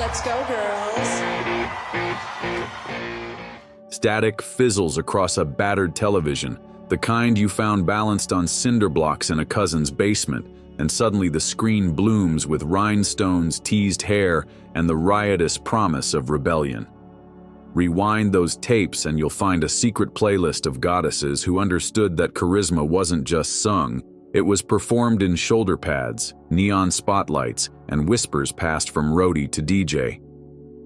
Let's go, girls. Static fizzles across a battered television, the kind you found balanced on cinder blocks in a cousin's basement, and suddenly the screen blooms with rhinestones, teased hair, and the riotous promise of rebellion. Rewind those tapes and you'll find a secret playlist of goddesses who understood that charisma wasn't just sung, it was performed in shoulder pads, neon spotlights, and whispers passed from roadie to DJ.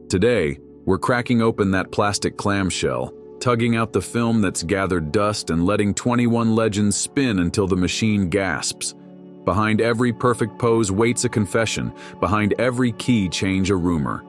Today, we're cracking open that plastic clamshell, tugging out the film that's gathered dust and letting 21 legends spin until the machine gasps. Behind every perfect pose waits a confession, behind every key change a rumor.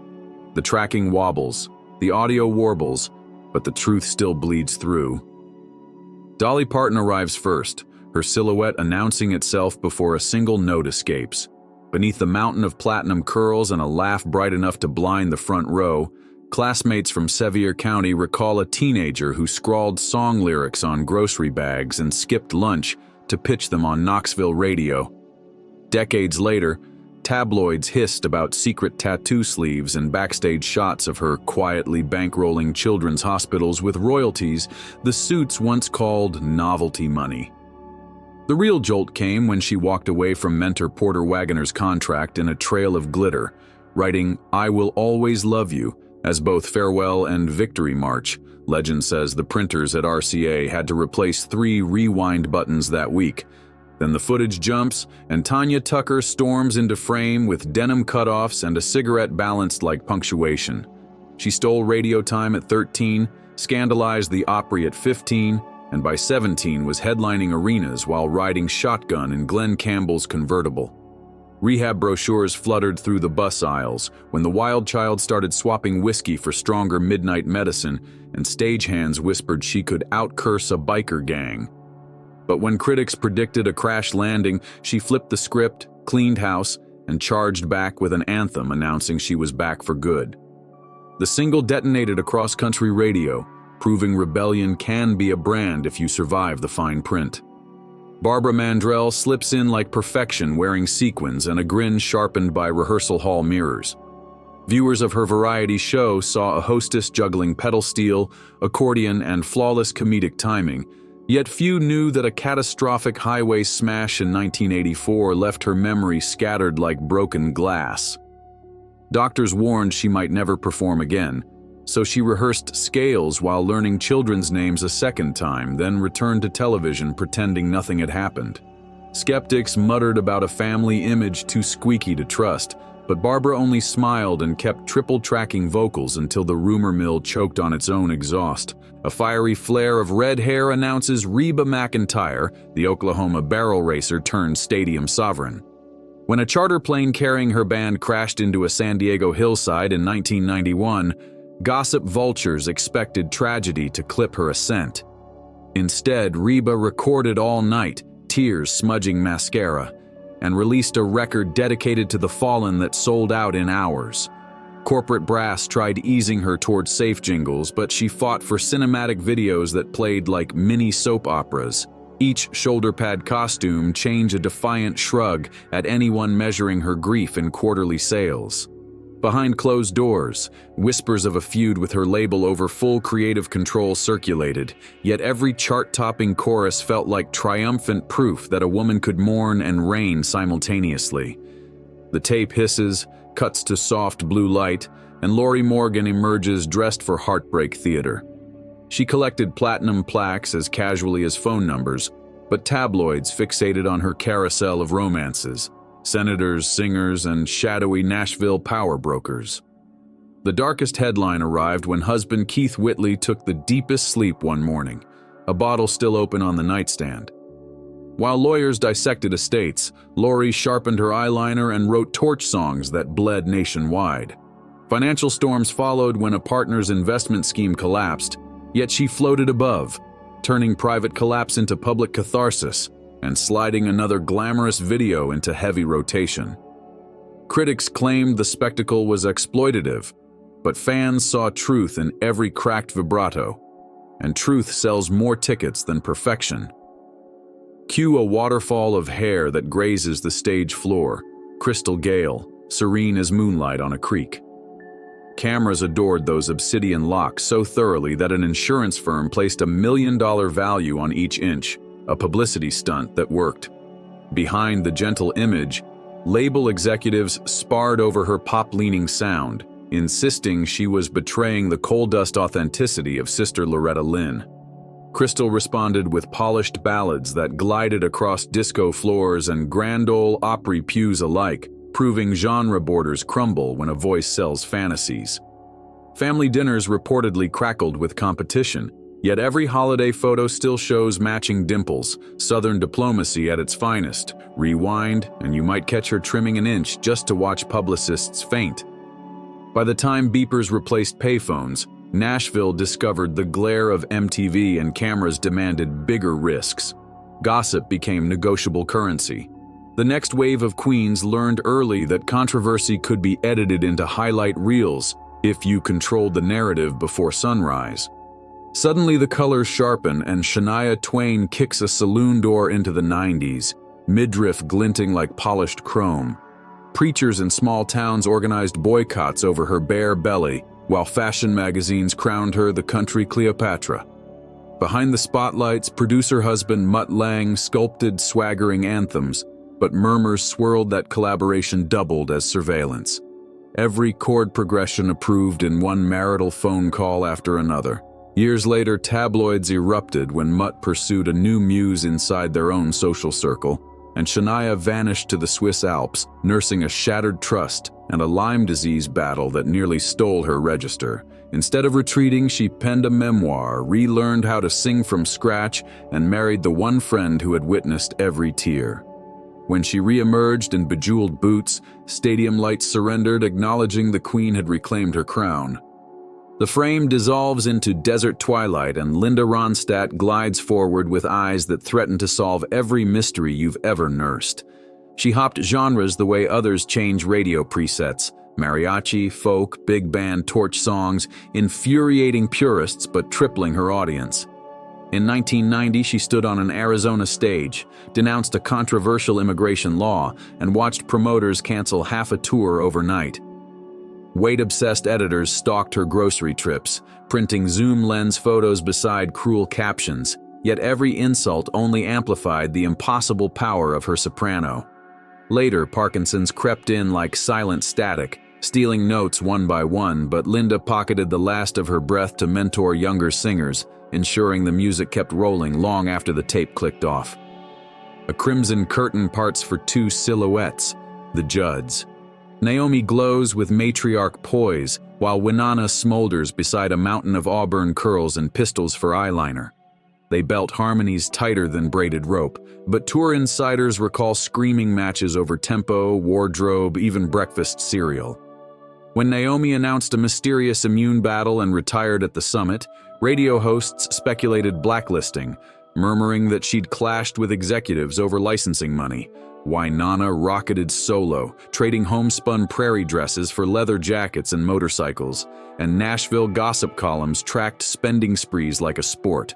The tracking wobbles, the audio warbles, but the truth still bleeds through. Dolly Parton arrives first, her silhouette announcing itself before a single note escapes. Beneath the mountain of platinum curls and a laugh bright enough to blind the front row, classmates from Sevier County recall a teenager who scrawled song lyrics on grocery bags and skipped lunch to pitch them on Knoxville radio. Decades later, tabloids hissed about secret tattoo sleeves and backstage shots of her quietly bankrolling children's hospitals with royalties, the suits once called novelty money. The real jolt came when she walked away from mentor Porter Wagoner's contract in a trail of glitter, writing "I Will Always Love You" as both farewell and victory march. Legend says the printers at RCA had to replace 3 rewind buttons that week. Then the footage jumps, and Tanya Tucker storms into frame with denim cutoffs and a cigarette balanced like punctuation. She stole radio time at 13, scandalized the Opry at 15, and by 17 was headlining arenas while riding shotgun in Glenn Campbell's convertible. Rehab brochures fluttered through the bus aisles when the wild child started swapping whiskey for stronger midnight medicine, and stagehands whispered she could outcurse a biker gang. But when critics predicted a crash landing, she flipped the script, cleaned house, and charged back with an anthem announcing she was back for good. The single detonated across country radio, proving rebellion can be a brand if you survive the fine print. Barbara Mandrell slips in like perfection, wearing sequins and a grin sharpened by rehearsal hall mirrors. Viewers of her variety show saw a hostess juggling pedal steel, accordion, and flawless comedic timing, yet few knew that a catastrophic highway smash in 1984 left her memory scattered like broken glass. Doctors warned she might never perform again, so she rehearsed scales while learning children's names a second time, then returned to television pretending nothing had happened. Skeptics muttered about a family image too squeaky to trust, but Barbara only smiled and kept triple-tracking vocals until the rumor mill choked on its own exhaust. A fiery flare of red hair announces Reba McEntire, the Oklahoma barrel racer turned stadium sovereign. When a charter plane carrying her band crashed into a San Diego hillside in 1991, gossip vultures expected tragedy to clip her ascent. Instead, Reba recorded all night, tears smudging mascara, and released a record dedicated to the fallen that sold out in hours. Corporate brass tried easing her toward safe jingles, but she fought for cinematic videos that played like mini soap operas. Each shoulder pad costume changed a defiant shrug at anyone measuring her grief in quarterly sales. Behind closed doors, whispers of a feud with her label over full creative control circulated, yet every chart-topping chorus felt like triumphant proof that a woman could mourn and reign simultaneously. The tape hisses, cuts to soft blue light, and Lori Morgan emerges dressed for heartbreak theater. She collected platinum plaques as casually as phone numbers, but tabloids fixated on her carousel of romances, senators, singers, and shadowy Nashville power brokers. The darkest headline arrived when husband Keith Whitley took the deepest sleep one morning, a bottle still open on the nightstand. While lawyers dissected estates, Lori sharpened her eyeliner and wrote torch songs that bled nationwide. Financial storms followed when a partner's investment scheme collapsed, yet she floated above, turning private collapse into public catharsis and sliding another glamorous video into heavy rotation. Critics claimed the spectacle was exploitative, but fans saw truth in every cracked vibrato, and truth sells more tickets than perfection. Cue a waterfall of hair that grazes the stage floor, crystal gale, serene as moonlight on a creek. Cameras adored those obsidian locks so thoroughly that an insurance firm placed $1 million value on each inch, a publicity stunt that worked. Behind the gentle image, label executives sparred over her pop-leaning sound, insisting she was betraying the coal-dust authenticity of Sister Loretta Lynn. Crystal responded with polished ballads that glided across disco floors and Grand Ole Opry pews alike, proving genre borders crumble when a voice sells fantasies. Family dinners reportedly crackled with competition, yet every holiday photo still shows matching dimples, Southern diplomacy at its finest. Rewind, and you might catch her trimming an inch just to watch publicists faint. By the time beepers replaced payphones, Nashville discovered the glare of MTV and cameras demanded bigger risks. Gossip became negotiable currency. The next wave of queens learned early that controversy could be edited into highlight reels if you controlled the narrative before sunrise. Suddenly the colors sharpen and Shania Twain kicks a saloon door into the 90s, midriff glinting like polished chrome. Preachers in small towns organized boycotts over her bare belly, while fashion magazines crowned her the country Cleopatra. Behind the spotlights, producer-husband Mutt Lange sculpted swaggering anthems, but murmurs swirled that collaboration doubled as surveillance. Every chord progression approved in one marital phone call after another. Years later, tabloids erupted when Mutt pursued a new muse inside their own social circle, and Shania vanished to the Swiss Alps, nursing a shattered trust and a Lyme disease battle that nearly stole her register. Instead of retreating, she penned a memoir, relearned how to sing from scratch, and married the one friend who had witnessed every tear. When she re-emerged in bejeweled boots, stadium lights surrendered, acknowledging the queen had reclaimed her crown. The frame dissolves into desert twilight and Linda Ronstadt glides forward with eyes that threaten to solve every mystery you've ever nursed. She hopped genres the way others change radio presets: mariachi, folk, big band, torch songs, infuriating purists but tripling her audience. In 1990, she stood on an Arizona stage, denounced a controversial immigration law, and watched promoters cancel half a tour overnight. Weight-obsessed editors stalked her grocery trips, printing zoom lens photos beside cruel captions, yet every insult only amplified the impossible power of her soprano. Later, Parkinson's crept in like silent static, stealing notes one by one, but Linda pocketed the last of her breath to mentor younger singers, ensuring the music kept rolling long after the tape clicked off. A crimson curtain parts for two silhouettes, the Judds. Naomi glows with matriarch poise, while Winona smolders beside a mountain of auburn curls and pistols for eyeliner. They belt harmonies tighter than braided rope, but tour insiders recall screaming matches over tempo, wardrobe, even breakfast cereal. When Naomi announced a mysterious immune battle and retired at the summit, radio hosts speculated blacklisting, murmuring that she'd clashed with executives over licensing money. Winona rocketed solo, trading homespun prairie dresses for leather jackets and motorcycles, and Nashville gossip columns tracked spending sprees like a sport.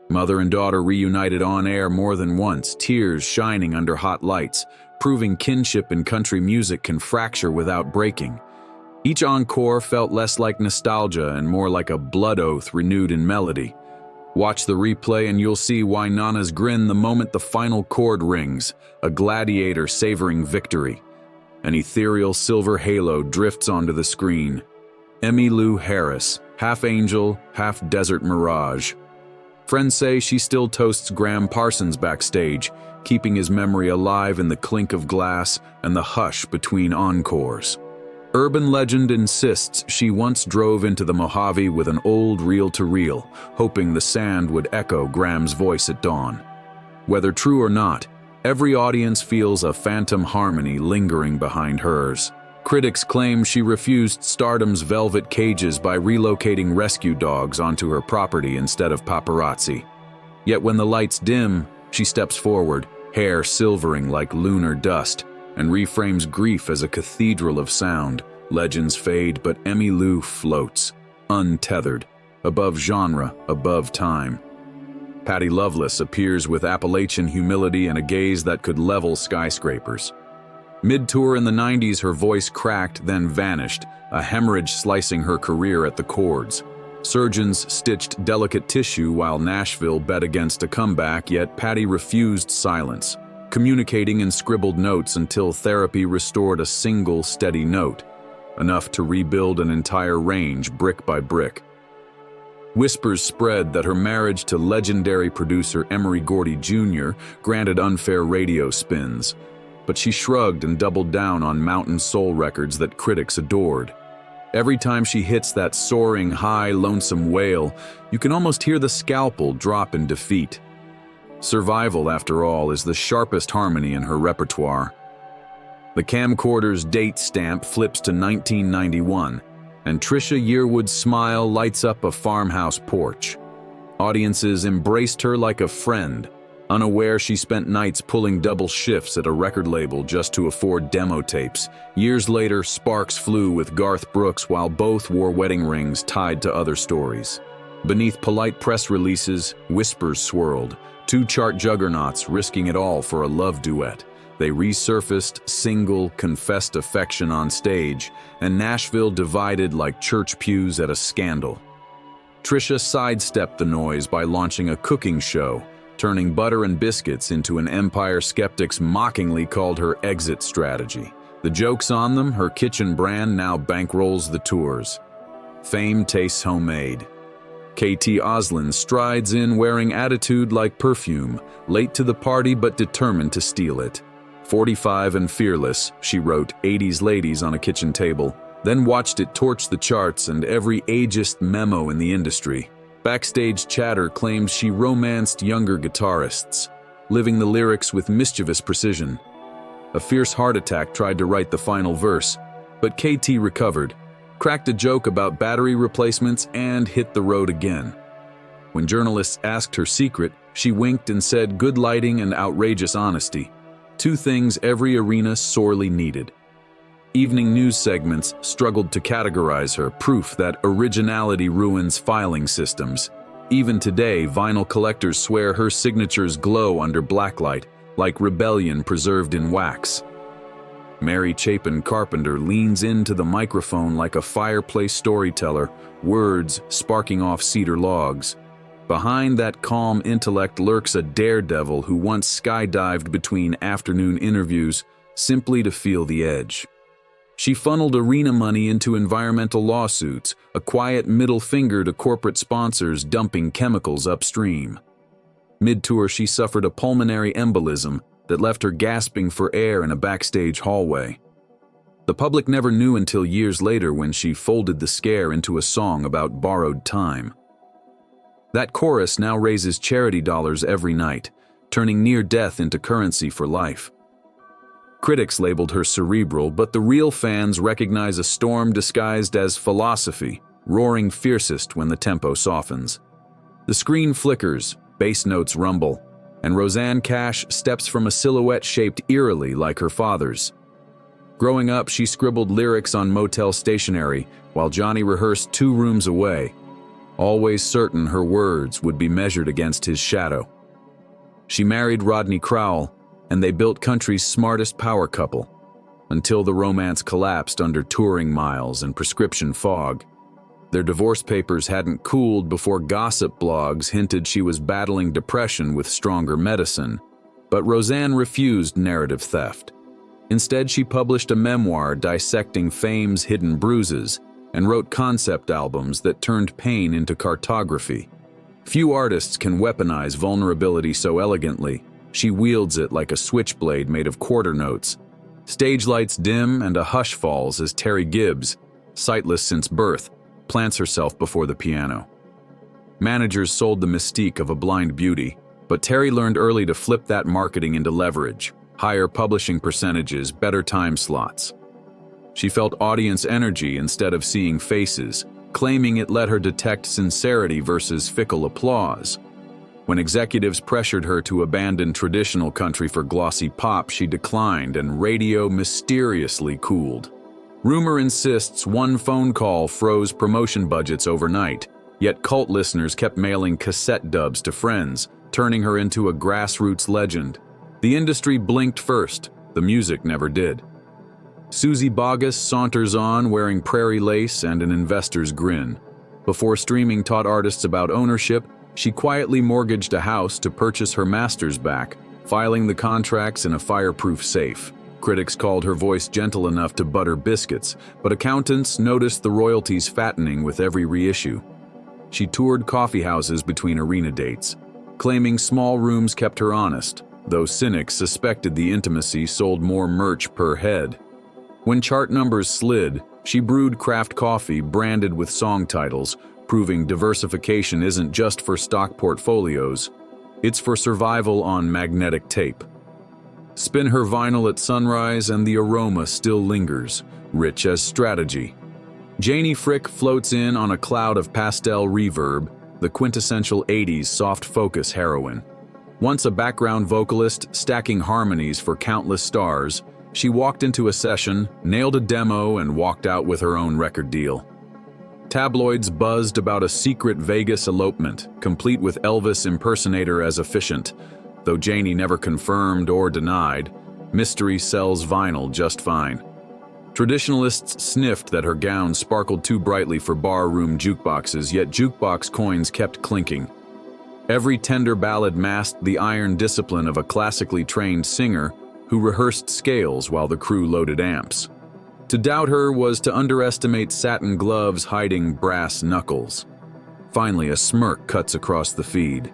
Mother and daughter reunited on air more than once, tears shining under hot lights, proving kinship in country music can fracture without breaking. Each encore felt less like nostalgia and more like a blood oath renewed in melody. Watch the replay and you'll see Winona's grin the moment the final chord rings, a gladiator savoring victory. An ethereal silver halo drifts onto the screen. Emmylou Harris, half angel, half desert mirage. Friends say she still toasts Graham Parsons backstage, keeping his memory alive in the clink of glass and the hush between encores. Urban legend insists she once drove into the Mojave with an old reel-to-reel, hoping the sand would echo Graham's voice at dawn. Whether true or not, every audience feels a phantom harmony lingering behind hers. Critics claim she refused stardom's velvet cages by relocating rescue dogs onto her property instead of paparazzi. Yet when the lights dim, she steps forward, hair silvering like lunar dust, and reframes grief as a cathedral of sound. Legends fade, but Emmylou floats, untethered, above genre, above time. Patti Loveless appears with Appalachian humility and a gaze that could level skyscrapers. Mid-tour in the 90s, her voice cracked, then vanished, a hemorrhage slicing her career at the cords. Surgeons stitched delicate tissue while Nashville bet against a comeback, yet Patti refused silence, communicating in scribbled notes until therapy restored a single steady note, enough to rebuild an entire range brick by brick. Whispers spread that her marriage to legendary producer Emory Gordy Jr. granted unfair radio spins, but she shrugged and doubled down on mountain soul records that critics adored. Every time she hits that soaring, high, lonesome wail, you can almost hear the scalpel drop in defeat. Survival, after all, is the sharpest harmony in her repertoire. The camcorder's date stamp flips to 1991, and Trisha Yearwood's smile lights up a farmhouse porch. Audiences embraced her like a friend, unaware she spent nights pulling double shifts at a record label just to afford demo tapes. Years later, sparks flew with Garth Brooks while both wore wedding rings tied to other stories. Beneath polite press releases, whispers swirled, two chart juggernauts risking it all for a love duet. They resurfaced single, confessed affection on stage, and Nashville divided like church pews at a scandal. Trisha sidestepped the noise by launching a cooking show, turning butter and biscuits into an empire skeptics mockingly called her exit strategy. The joke's on them, her kitchen brand now bankrolls the tours. Fame tastes homemade. KT Oslin strides in wearing attitude like perfume, late to the party but determined to steal it. 45 and fearless, she wrote 80s ladies on a kitchen table, then watched it torch the charts and every ageist memo in the industry. Backstage chatter claimed she romanced younger guitarists, living the lyrics with mischievous precision. A fierce heart attack tried to write the final verse, but KT recovered, cracked a joke about battery replacements, and hit the road again. When journalists asked her secret, she winked and said good lighting and outrageous honesty, two things every arena sorely needed. Evening news segments struggled to categorize her, proof that originality ruins filing systems. Even today, vinyl collectors swear her signatures glow under blacklight, like rebellion preserved in wax. Mary Chapin Carpenter leans into the microphone like a fireplace storyteller, words sparking off cedar logs. Behind that calm intellect lurks a daredevil who once skydived between afternoon interviews simply to feel the edge. She funneled arena money into environmental lawsuits, a quiet middle finger to corporate sponsors dumping chemicals upstream. Mid-tour, she suffered a pulmonary embolism that left her gasping for air in a backstage hallway. The public never knew until years later when she folded the scare into a song about borrowed time. That chorus now raises charity dollars every night, turning near death into currency for life. Critics labeled her cerebral, but the real fans recognize a storm disguised as philosophy, roaring fiercest when the tempo softens. The screen flickers, bass notes rumble, and Rosanne Cash steps from a silhouette shaped eerily like her father's. Growing up, she scribbled lyrics on motel stationery while Johnny rehearsed 2 rooms away, always certain her words would be measured against his shadow. She married Rodney Crowell, and they built country's smartest power couple, until the romance collapsed under touring miles and prescription fog. Their divorce papers hadn't cooled before gossip blogs hinted she was battling depression with stronger medicine, but Rosanne refused narrative theft. Instead, she published a memoir dissecting fame's hidden bruises and wrote concept albums that turned pain into cartography. Few artists can weaponize vulnerability so elegantly. She wields it like a switchblade made of quarter notes. Stage lights dim and a hush falls as Terry Gibbs, sightless since birth, plants herself before the piano. Managers sold the mystique of a blind beauty, but Terry learned early to flip that marketing into leverage, higher publishing percentages, better time slots. She felt audience energy instead of seeing faces, claiming it let her detect sincerity versus fickle applause. When executives pressured her to abandon traditional country for glossy pop, she declined and radio mysteriously cooled. Rumor insists one phone call froze promotion budgets overnight, yet cult listeners kept mailing cassette dubs to friends, turning her into a grassroots legend. The industry blinked first, the music never did. Susie Boggess saunters on wearing prairie lace and an investor's grin. Before streaming taught artists about ownership, she quietly mortgaged a house to purchase her master's back, filing the contracts in a fireproof safe. Critics called her voice gentle enough to butter biscuits, but accountants noticed the royalties fattening with every reissue. She toured coffee houses between arena dates, claiming small rooms kept her honest, though cynics suspected the intimacy sold more merch per head. When chart numbers slid, she brewed craft coffee branded with song titles, proving diversification isn't just for stock portfolios, it's for survival on magnetic tape. Spin her vinyl at sunrise and the aroma still lingers, rich as strategy. Janie Frick floats in on a cloud of pastel reverb, the quintessential 80s soft focus heroine. Once a background vocalist stacking harmonies for countless stars, she walked into a session, nailed a demo, and walked out with her own record deal. Tabloids buzzed about a secret Vegas elopement, complete with Elvis impersonator as officiant. Though Janie never confirmed or denied, mystery sells vinyl just fine. Traditionalists sniffed that her gown sparkled too brightly for bar-room jukeboxes, yet jukebox coins kept clinking. Every tender ballad masked the iron discipline of a classically trained singer who rehearsed scales while the crew loaded amps. To doubt her was to underestimate satin gloves hiding brass knuckles. Finally, a smirk cuts across the feed.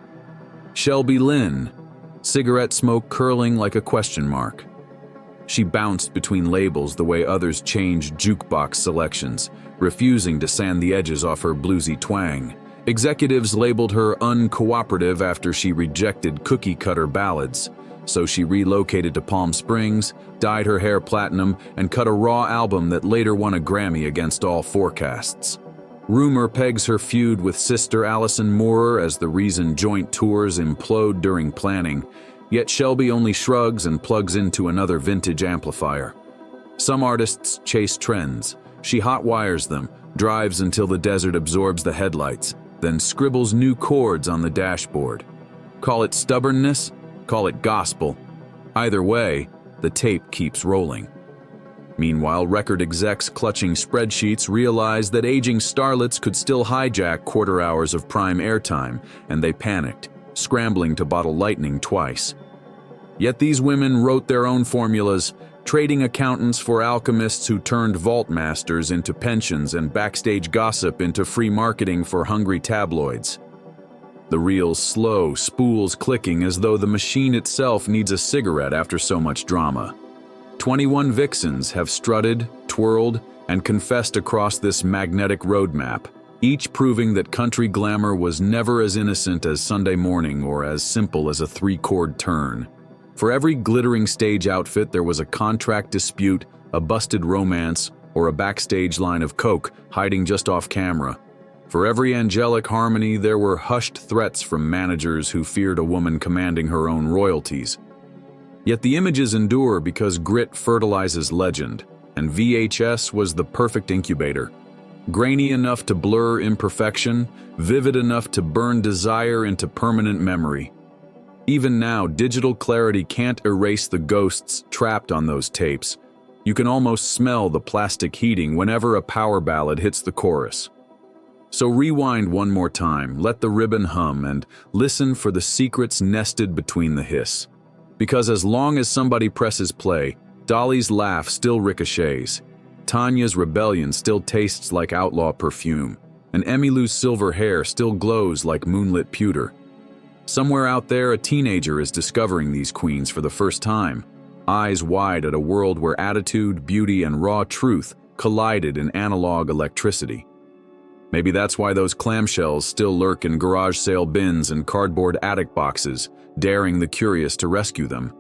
Shelby Lynn, cigarette smoke curling like a question mark. She bounced between labels the way others changed jukebox selections, refusing to sand the edges off her bluesy twang. Executives labeled her uncooperative after she rejected cookie-cutter ballads, so she relocated to Palm Springs, dyed her hair platinum, and cut a raw album that later won a Grammy against all forecasts. Rumor pegs her feud with sister Alison Moorer as the reason joint tours implode during planning, yet Shelby only shrugs and plugs into another vintage amplifier. Some artists chase trends. She hotwires them, drives until the desert absorbs the headlights, then scribbles new chords on the dashboard. Call it stubbornness, call it gospel. Either way, the tape keeps rolling. Meanwhile, record execs clutching spreadsheets realized that aging starlets could still hijack quarter hours of prime airtime, and they panicked, scrambling to bottle lightning twice. Yet these women wrote their own formulas, trading accountants for alchemists who turned vault masters into pensions and backstage gossip into free marketing for hungry tabloids. The reel's slow, spools clicking as though the machine itself needs a cigarette after so much drama. 21 Vixens have strutted, twirled, and confessed across this magnetic roadmap, each proving that country glamour was never as innocent as Sunday morning or as simple as a three-chord turn. For every glittering stage outfit, there was a contract dispute, a busted romance, or a backstage line of coke hiding just off camera. For every angelic harmony, there were hushed threats from managers who feared a woman commanding her own royalties. Yet the images endure because grit fertilizes legend, and VHS was the perfect incubator. Grainy enough to blur imperfection, vivid enough to burn desire into permanent memory. Even now, digital clarity can't erase the ghosts trapped on those tapes. You can almost smell the plastic heating whenever a power ballad hits the chorus. So rewind one more time, let the ribbon hum, and listen for the secrets nested between the hiss. Because as long as somebody presses play, Dolly's laugh still ricochets, Tanya's rebellion still tastes like outlaw perfume, and Emmylou's silver hair still glows like moonlit pewter. Somewhere out there, a teenager is discovering these queens for the first time, eyes wide at a world where attitude, beauty, and raw truth collided in analog electricity. Maybe that's why those clamshells still lurk in garage sale bins and cardboard attic boxes, daring the curious to rescue them.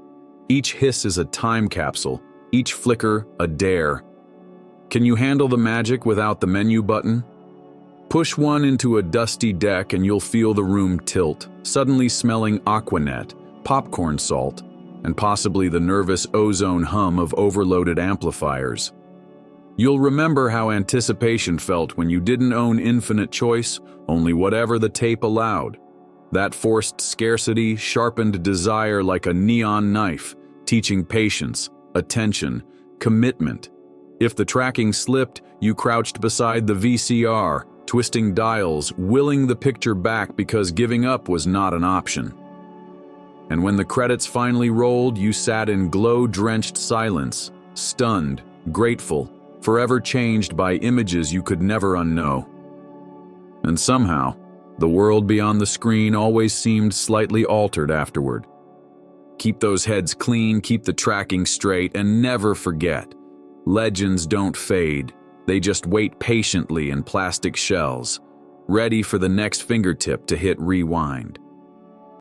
Each hiss is a time capsule, each flicker a dare. Can you handle the magic without the menu button? Push one into a dusty deck and you'll feel the room tilt, suddenly smelling Aquanet, popcorn salt, and possibly the nervous ozone hum of overloaded amplifiers. You'll remember how anticipation felt when you didn't own infinite choice, only whatever the tape allowed. That forced scarcity sharpened desire like a neon knife, teaching patience, attention, commitment, If the tracking slipped, you crouched beside the VCR, twisting dials, willing the picture back because giving up was not an option. And when the credits finally rolled, you sat in glow-drenched silence, stunned, grateful, forever changed by images you could never unknow. And somehow, the world beyond the screen always seemed slightly altered afterward. Keep those heads clean, keep the tracking straight, and never forget, legends don't fade. They just wait patiently in plastic shells, ready for the next fingertip to hit rewind.